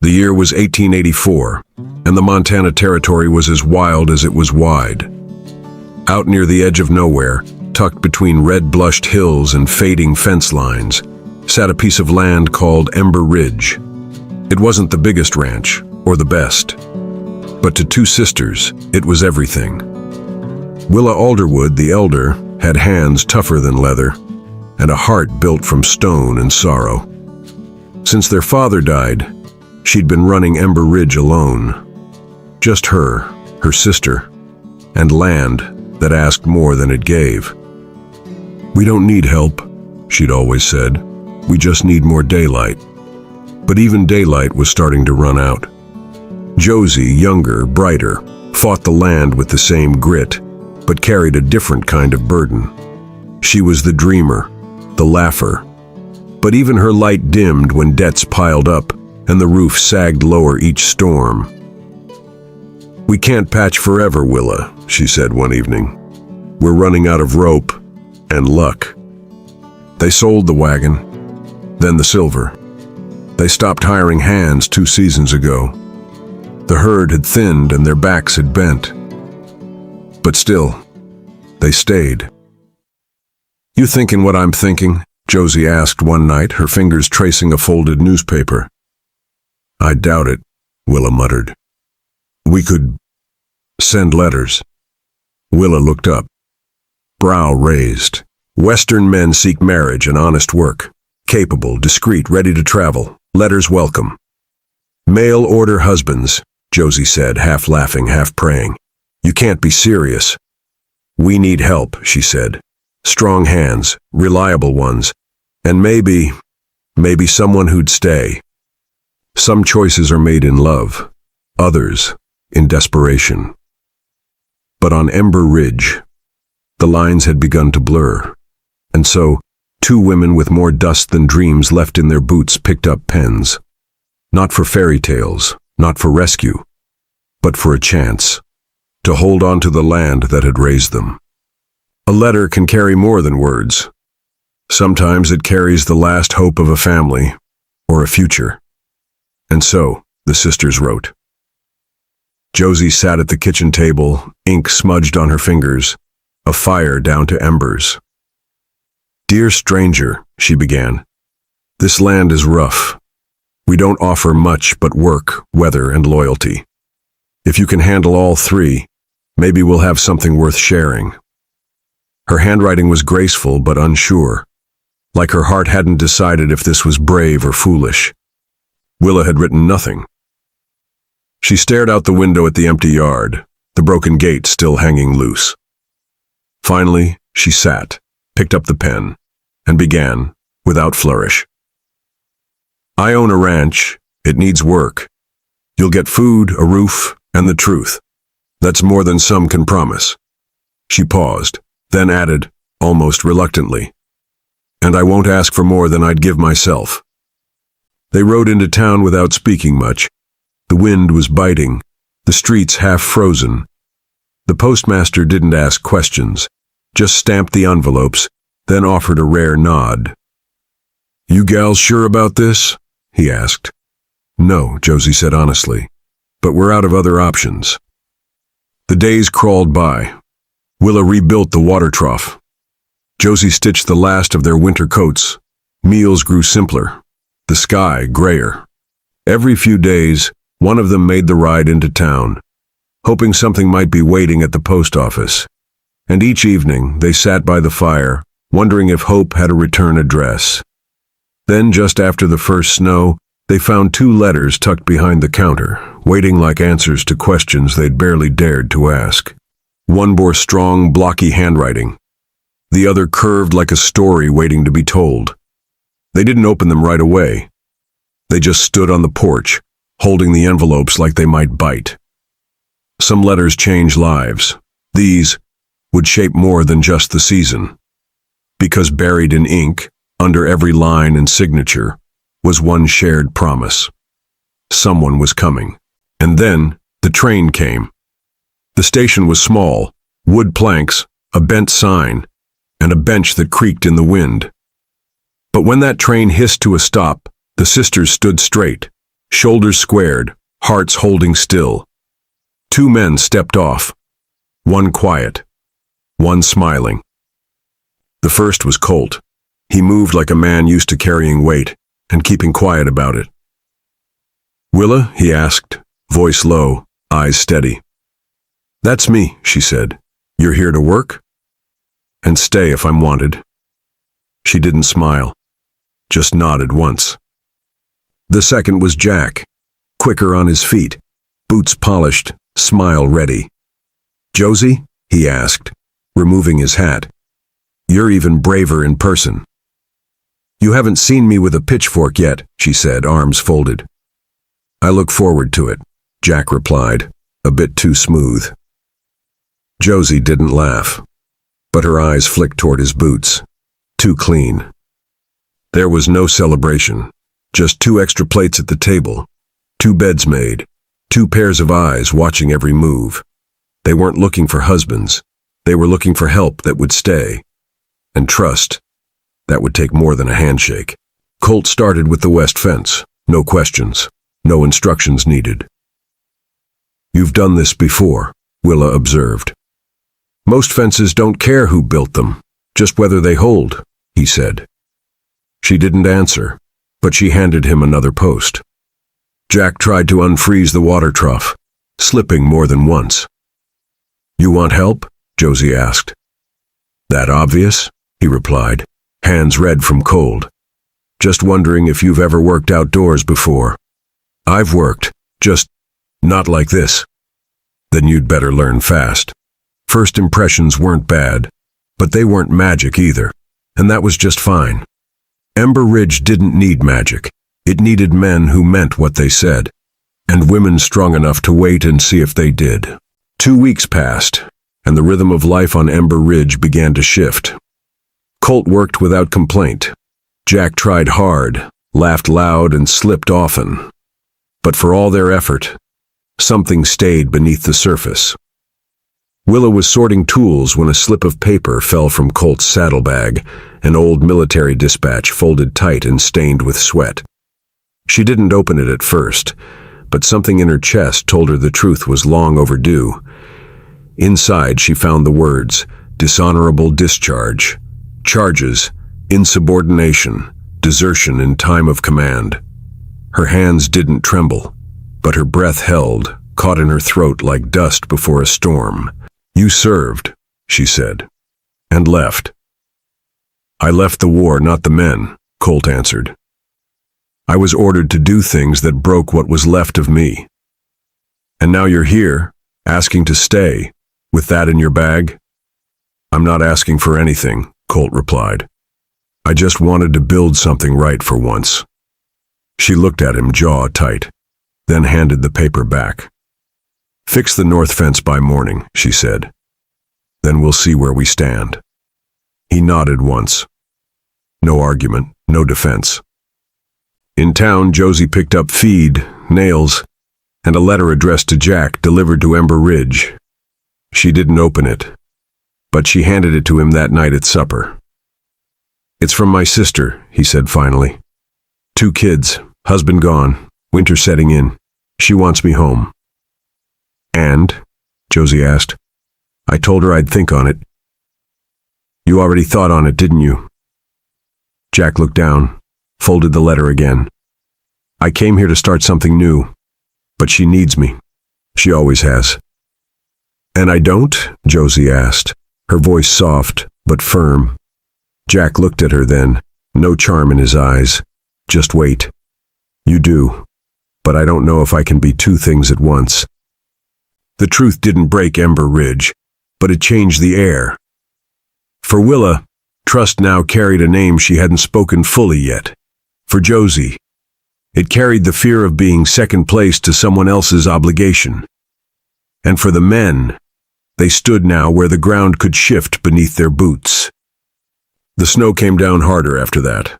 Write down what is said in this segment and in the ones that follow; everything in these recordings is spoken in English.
The year was 1884, and the Montana Territory was as wild as it was wide. Out near the edge of nowhere, tucked between red-blushed hills and fading fence lines, sat a piece of land called Ember Ridge. It wasn't the biggest ranch, or the best, but to two sisters, it was everything. Willa Alderwood, the elder, had hands tougher than leather, and a heart built from stone and sorrow. Since their father died, she'd been running Ember Ridge alone. Just her sister, and land that asked more than it gave. "We don't need help," she'd always said. "We just need more daylight." But even daylight was starting to run out. Josie, younger, brighter, fought the land with the same grit, but carried a different kind of burden. She was the dreamer, the laugher. But even her light dimmed when debts piled up and the roof sagged lower each storm. "We can't patch forever, Willa," she said one evening. "We're running out of rope and luck." They sold the wagon, then the silver. They stopped hiring hands 2 seasons ago. The herd had thinned and their backs had bent. But still, they stayed. "You thinking what I'm thinking?" Josie asked one night, her fingers tracing a folded newspaper. "I doubt it," Willa muttered. "We could send letters." Willa looked up, brow raised. "Western men seek marriage and honest work. Capable, discreet, ready to travel. Letters welcome." "Mail order husbands," Josie said, half laughing, half praying. "You can't be serious." "We need help," she said. "Strong hands, reliable ones, and maybe someone who'd stay. Some choices are made in love, others in desperation." But on Ember Ridge, the lines had begun to blur, and so 2 women with more dust than dreams left in their boots picked up pens. Not for fairy tales, not for rescue, but for a chance to hold on to the land that had raised them. A letter can carry more than words. Sometimes it carries the last hope of a family or a future. And so, the sisters wrote. Josie sat at the kitchen table, ink smudged on her fingers, a fire down to embers. "Dear stranger," she began, "this land is rough. We don't offer much but work, weather, and loyalty. If you can handle all 3, maybe we'll have something worth sharing." Her handwriting was graceful but unsure, like her heart hadn't decided if this was brave or foolish. Willa had written nothing. She stared out the window at the empty yard, the broken gate still hanging loose. Finally, she sat, picked up the pen, and began, without flourish. "I own a ranch. It needs work. You'll get food, a roof, and the truth. That's more than some can promise." She paused, then added, almost reluctantly, "And I won't ask for more than I'd give myself." They rode into town without speaking much. The wind was biting, the streets half frozen. The postmaster didn't ask questions, just stamped the envelopes, then offered a rare nod. "You gals sure about this?" he asked. "No," Josie said honestly, "but we're out of other options." The days crawled by. Willa rebuilt the water trough. Josie stitched the last of their winter coats. Meals grew simpler, the sky grayer. Every few days, one of them made the ride into town, hoping something might be waiting at the post office. And each evening, they sat by the fire, wondering if hope had a return address. Then, just after the first snow, they found 2 letters tucked behind the counter, waiting like answers to questions they'd barely dared to ask. One bore strong, blocky handwriting. The other curved like a story waiting to be told. They didn't open them right away. They just stood on the porch, holding the envelopes like they might bite. Some letters change lives. These would shape more than just the season. Because buried in ink, under every line and signature, was one shared promise. Someone was coming. And then, the train came. The station was small, wood planks, a bent sign, and a bench that creaked in the wind. But when that train hissed to a stop, the sisters stood straight, shoulders squared, hearts holding still. Two men stepped off, one quiet, one smiling. The first was Colt. He moved like a man used to carrying weight and keeping quiet about it. "Willa?" he asked, voice low, eyes steady. "That's me," she said. "You're here to work?" "And stay if I'm wanted." She didn't smile, just nodded once. The second was Jack, quicker on his feet, boots polished, smile ready. "Josie?" he asked, removing his hat. "You're even braver in person." "You haven't seen me with a pitchfork yet," she said, arms folded. "I look forward to it," Jack replied, a bit too smooth. Josie didn't laugh, but her eyes flicked toward his boots. Too clean. There was no celebration, just 2 extra plates at the table, 2 beds made, 2 pairs of eyes watching every move. They weren't looking for husbands. They were looking for help that would stay. And trust. That would take more than a handshake. Colt started with the west fence. No questions. No instructions needed. "You've done this before," Willa observed. "Most fences don't care who built them, just whether they hold," he said. She didn't answer, but she handed him another post. Jack tried to unfreeze the water trough, slipping more than once. "You want help?" Josie asked. "That obvious?" he replied, hands red from cold. "Just wondering if you've ever worked outdoors before." "I've worked, just not like this." "Then you'd better learn fast." First impressions weren't bad, but they weren't magic either, and that was just fine. Ember Ridge didn't need magic. It needed men who meant what they said, and women strong enough to wait and see if they did. 2 weeks passed, and the rhythm of life on Ember Ridge began to shift. Colt worked without complaint. Jack tried hard, laughed loud, and slipped often. But for all their effort, something stayed beneath the surface. Willa was sorting tools when a slip of paper fell from Colt's saddlebag, an old military dispatch folded tight and stained with sweat. She didn't open it at first, but something in her chest told her the truth was long overdue. Inside she found the words, dishonorable discharge, charges, insubordination, desertion in time of command. Her hands didn't tremble, but her breath held, caught in her throat like dust before a storm. "You served," she said, "and left." "I left the war, not the men," Colt answered. "I was ordered to do things that broke what was left of me. And now you're here, asking to stay, with that in your bag?" "I'm not asking for anything," Colt replied. "I just wanted to build something right for once." She looked at him, jaw tight, then handed the paper back. "Fix the north fence by morning," she said. "Then we'll see where we stand." He nodded once. No argument, no defense. In town, Josie picked up feed, nails, and a letter addressed to Jack delivered to Ember Ridge. She didn't open it, but she handed it to him that night at supper. "It's from my sister," he said finally. "2 kids, husband gone, winter setting in. She wants me home." "And?" Josie asked. "I told her I'd think on it." "You already thought on it, didn't you?" Jack looked down, folded the letter again. "I came here to start something new, but she needs me. She always has." "And I don't?" Josie asked, her voice soft but firm. Jack looked at her then, no charm in his eyes. "Just wait. You do, but I don't know if I can be 2 things at once." The truth didn't break Ember Ridge, but it changed the air. For Willa, trust now carried a name she hadn't spoken fully yet. For Josie, it carried the fear of being second place to someone else's obligation. And for the men, they stood now where the ground could shift beneath their boots. The snow came down harder after that.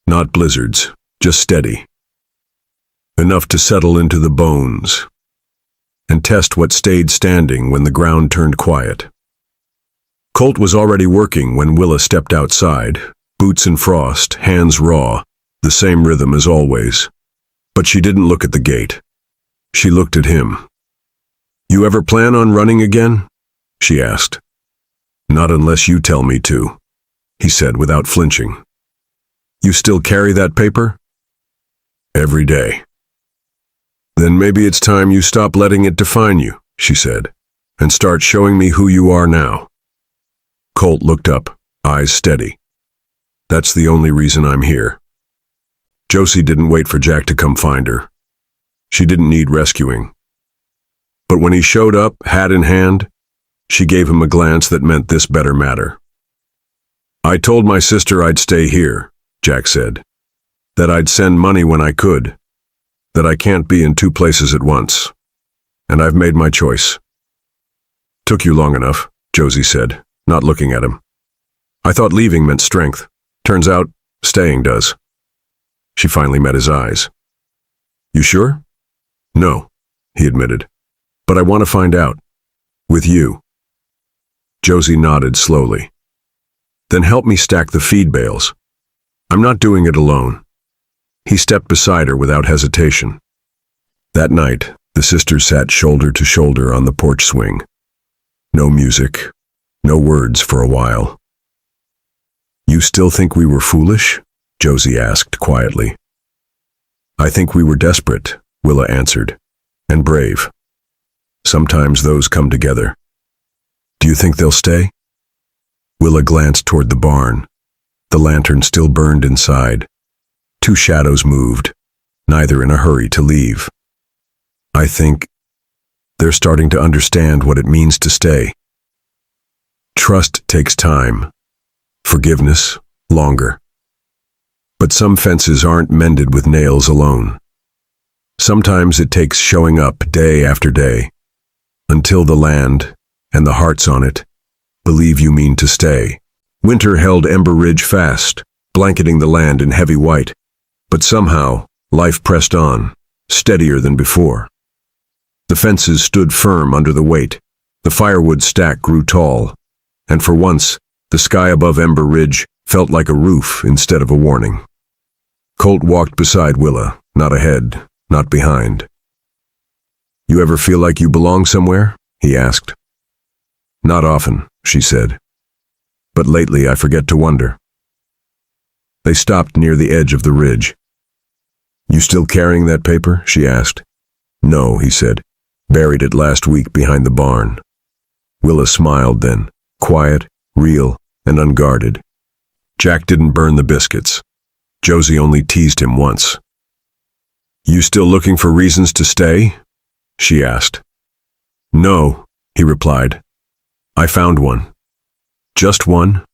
Not blizzards, just steady. Enough to settle into the bones and test what stayed standing when the ground turned quiet. Colt was already working when Willa stepped outside, boots in frost, hands raw, the same rhythm as always. But she didn't look at the gate. She looked at him. "You ever plan on running again?" she asked. "Not unless you tell me to," he said without flinching. "You still carry that paper?" "Every day." "Then maybe it's time you stop letting it define you," she said, "and start showing me who you are now." Colt looked up, eyes steady. "That's the only reason I'm here." Josie didn't wait for Jack to come find her. She didn't need rescuing. But when he showed up, hat in hand, she gave him a glance that meant this better matter. "I told my sister I'd stay here," Jack said. "That I'd send money when I could. That I can't be in two places at once. And I've made my choice." "Took you long enough," Josie said, not looking at him. "I thought leaving meant strength. Turns out, staying does." She finally met his eyes. "You sure?" "No," he admitted. "But I want to find out. With you." Josie nodded slowly. "Then help me stack the feed bales. I'm not doing it alone." He stepped beside her without hesitation. That night, the sisters sat shoulder to shoulder on the porch swing. No music, no words for a while. "You still think we were foolish?" Josie asked quietly. "I think we were desperate," Willa answered, "and brave. Sometimes those come together. Do you think they'll stay?" Willa glanced toward the barn. The lantern still burned inside. Two shadows moved, neither in a hurry to leave. "I think they're starting to understand what it means to stay. Trust takes time. Forgiveness, longer. But some fences aren't mended with nails alone. Sometimes it takes showing up day after day, until the land, and the hearts on it, believe you mean to stay." Winter held Ember Ridge fast, blanketing the land in heavy white. But somehow, life pressed on, steadier than before. The fences stood firm under the weight. The firewood stack grew tall. And for once, the sky above Ember Ridge felt like a roof instead of a warning. Colt walked beside Willa, not ahead, not behind. "You ever feel like you belong somewhere?" he asked. "Not often," she said. "But lately I forget to wonder." They stopped near the edge of the ridge. "You still carrying that paper?" she asked. "No," he said. "Buried it last week behind the barn." Willa smiled then, quiet, real, and unguarded. Jack didn't burn the biscuits. Josie only teased him once. "You still looking for reasons to stay?" she asked. "No," he replied. "I found one." "Just one?"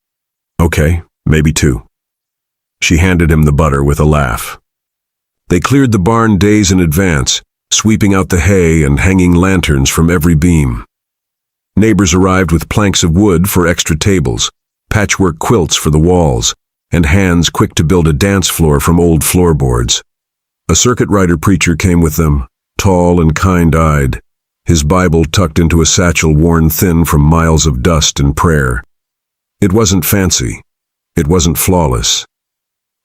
"Okay, maybe two." She handed him the butter with a laugh. They cleared the barn days in advance, sweeping out the hay and hanging lanterns from every beam. Neighbors arrived with planks of wood for extra tables, patchwork quilts for the walls, and hands quick to build a dance floor from old floorboards. A circuit rider preacher came with them, tall and kind-eyed, his Bible tucked into a satchel worn thin from miles of dust and prayer. It wasn't fancy. It wasn't flawless.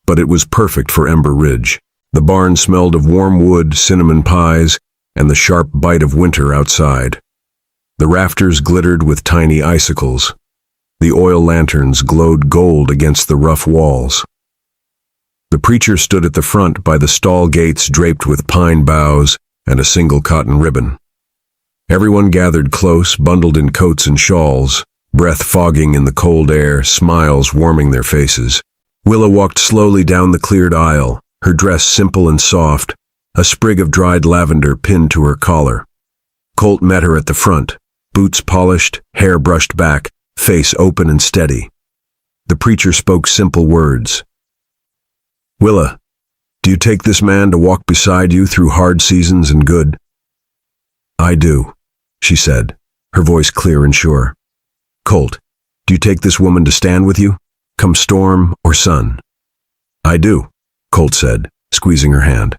But it was perfect for Ember Ridge. The barn smelled of warm wood, cinnamon pies, and the sharp bite of winter outside. The rafters glittered with tiny icicles. The oil lanterns glowed gold against the rough walls. The preacher stood at the front by the stall gates draped with pine boughs and a single cotton ribbon. Everyone gathered close, bundled in coats and shawls, breath fogging in the cold air, smiles warming their faces. Willa walked slowly down the cleared aisle, her dress simple and soft, a sprig of dried lavender pinned to her collar. Colt met her at the front, boots polished, hair brushed back, face open and steady. The preacher spoke simple words. "Willa, do you take this man to walk beside you through hard seasons and good?" "I do," she said, her voice clear and sure. "Colt, do you take this woman to stand with you, come storm or sun?" "I do," Colt said, squeezing her hand.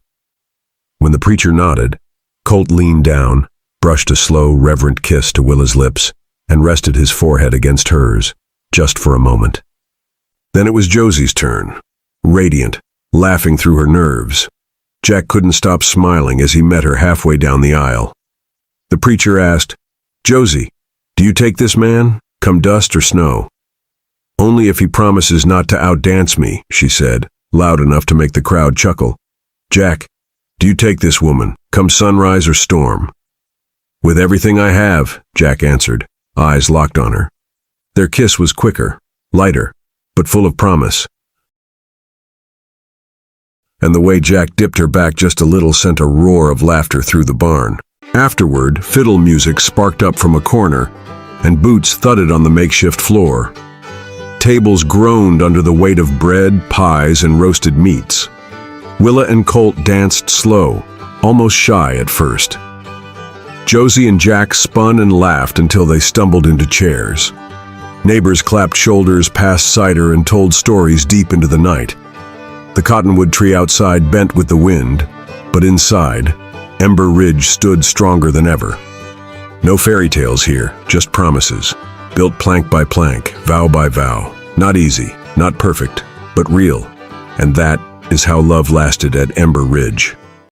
When the preacher nodded, Colt leaned down, brushed a slow, reverent kiss to Willa's lips, and rested his forehead against hers, just for a moment. Then it was Josie's turn, radiant, laughing through her nerves. Jack couldn't stop smiling as he met her halfway down the aisle. The preacher asked, "Josie, do you take this man, come dust or snow?" "Only if he promises not to outdance me," she said, loud enough to make the crowd chuckle. "Jack, do you take this woman, come sunrise or storm?" "With everything I have," Jack answered, eyes locked on her. Their kiss was quicker, lighter, but full of promise. And the way Jack dipped her back just a little sent a roar of laughter through the barn. Afterward, fiddle music sparked up from a corner, and boots thudded on the makeshift floor. Tables groaned under the weight of bread, pies, and roasted meats. Willa and Colt danced slow, almost shy at first. Josie and Jack spun and laughed until they stumbled into chairs. Neighbors clapped shoulders, passed cider, and told stories deep into the night. The cottonwood tree outside bent with the wind, but inside, Ember Ridge stood stronger than ever. No fairy tales here, just promises, built plank by plank, vow by vow. Not easy, not perfect, but real. And that is how love lasted at Ember Ridge.